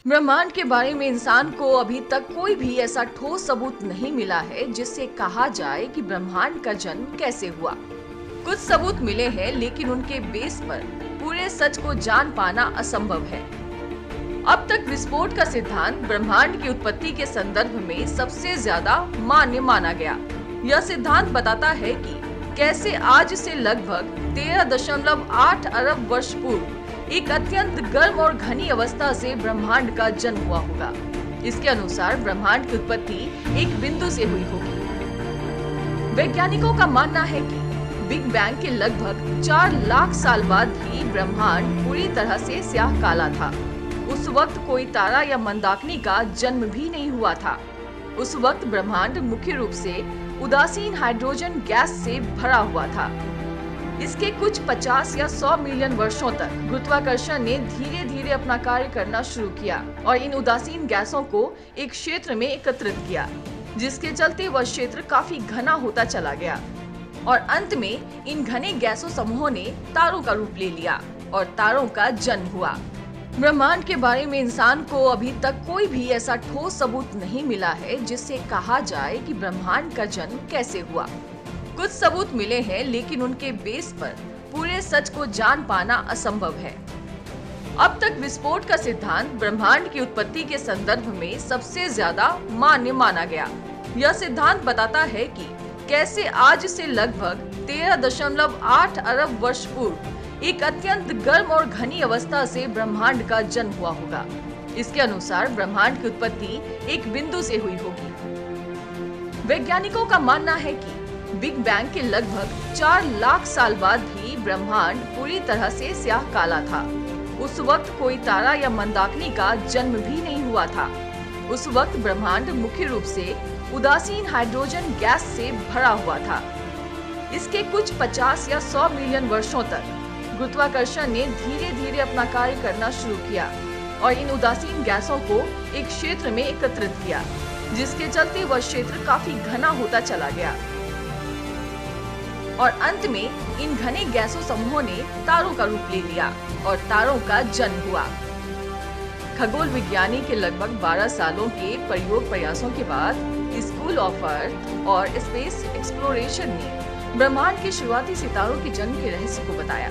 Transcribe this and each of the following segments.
ब्रह्मांड के बारे में इंसान को अभी तक कोई भी ऐसा ठोस सबूत नहीं मिला है जिससे कहा जाए कि ब्रह्मांड का जन्म कैसे हुआ। कुछ सबूत मिले हैं, लेकिन उनके बेस पर पूरे सच को जान पाना असंभव है। अब तक विस्फोट का सिद्धांत ब्रह्मांड की उत्पत्ति के संदर्भ में सबसे ज्यादा मान्य माना गया। यह सिद्धांत बताता है कि कैसे आज से लगभग 13.8 अरब वर्ष पूर्व एक अत्यंत गर्म और घनी अवस्था से ब्रह्मांड का जन्म हुआ होगा। इसके अनुसार ब्रह्मांड की उत्पत्ति एक बिंदु से हुई होगी। वैज्ञानिकों का मानना है कि बिग बैंग के लगभग 4 लाख साल बाद ही ब्रह्मांड पूरी तरह से स्याह काला था। उस वक्त कोई तारा या मंदाकिनी का जन्म भी नहीं हुआ था। उस वक्त ब्रह्मांड मुख्य रूप से उदासीन हाइड्रोजन गैस से भरा हुआ था। इसके कुछ 50 या 100 मिलियन वर्षों तक गुरुत्वाकर्षण ने धीरे धीरे अपना कार्य करना शुरू किया और इन उदासीन गैसों को एक क्षेत्र में एकत्रित किया, जिसके चलते वह क्षेत्र काफी घना होता चला गया और अंत में इन घने गैसों समूहों ने तारों का रूप ले लिया और तारों का जन्म हुआ। ब्रह्मांड के बारे में इंसान को अभी तक कोई भी ऐसा ठोस सबूत नहीं मिला है जिससे कहा जाए कि ब्रह्मांड का जन्म कैसे हुआ। कुछ सबूत मिले हैं, लेकिन उनके बेस पर पूरे सच को जान पाना असंभव है। अब तक विस्फोट का सिद्धांत ब्रह्मांड की उत्पत्ति के संदर्भ में सबसे ज्यादा मान्य माना गया। यह सिद्धांत बताता है कि कैसे आज से लगभग 13.8 अरब वर्ष पूर्व एक अत्यंत गर्म और घनी अवस्था से ब्रह्मांड का जन्म हुआ होगा। इसके अनुसार ब्रह्मांड की उत्पत्ति एक बिंदु से हुई होगी। वैज्ञानिकों का मानना है कि बिग बैंग के लगभग 4 लाख साल बाद ही ब्रह्मांड पूरी तरह से स्याह काला था। उस वक्त कोई तारा या मंदाकिनी का जन्म भी नहीं हुआ था। उस वक्त ब्रह्मांड मुख्य रूप से उदासीन हाइड्रोजन गैस से भरा हुआ था। इसके कुछ 50 या 100 मिलियन वर्षों तक गुरुत्वाकर्षण ने धीरे धीरे अपना कार्य करना शुरू किया और इन उदासीन गैसों को एक क्षेत्र में एकत्रित किया, जिसके चलते वह क्षेत्र काफी घना होता चला गया और अंत में इन घने गैसों समूहों ने तारों का रूप ले लिया और तारों का जन्म हुआ। खगोल विज्ञानी के लगभग 12 सालों के प्रयासों के बाद स्कूल ऑफ अर्थ और स्पेस एक्सप्लोरेशन ने ब्रह्मांड के शुरुआती सितारों के जन्म के रहस्य को बताया।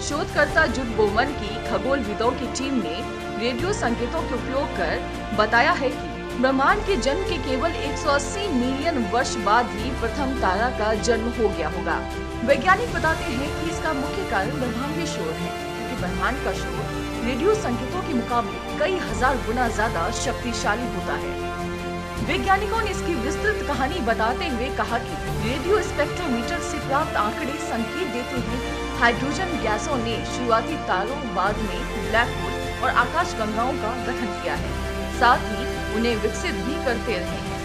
शोधकर्ता जुड बोमन की खगोलविदों की टीम ने रेडियो संकेतों के उपयोग कर बताया है कि ब्रह्मांड के जन्म के केवल 180 मिलियन वर्ष बाद ही प्रथम तारा का जन्म हो गया होगा। वैज्ञानिक बताते हैं कि इसका मुख्य कारण ब्रह्मांडीय शोर है, क्योंकि ब्रह्मांड का शोर रेडियो संकेतों के मुकाबले कई हजार गुना ज्यादा शक्तिशाली होता है। वैज्ञानिकों ने इसकी विस्तृत कहानी बताते हुए कहा कि रेडियो स्पेक्ट्रोमीटर से प्राप्त आंकड़े संकेत देते हैं कि हाइड्रोजन गैसों ने शुरुआती तारों, बाद में ब्लैक होल और आकाशगंगाओं का गठन किया है, साथ ही उन्हें विकसित भी करते रहे हैं।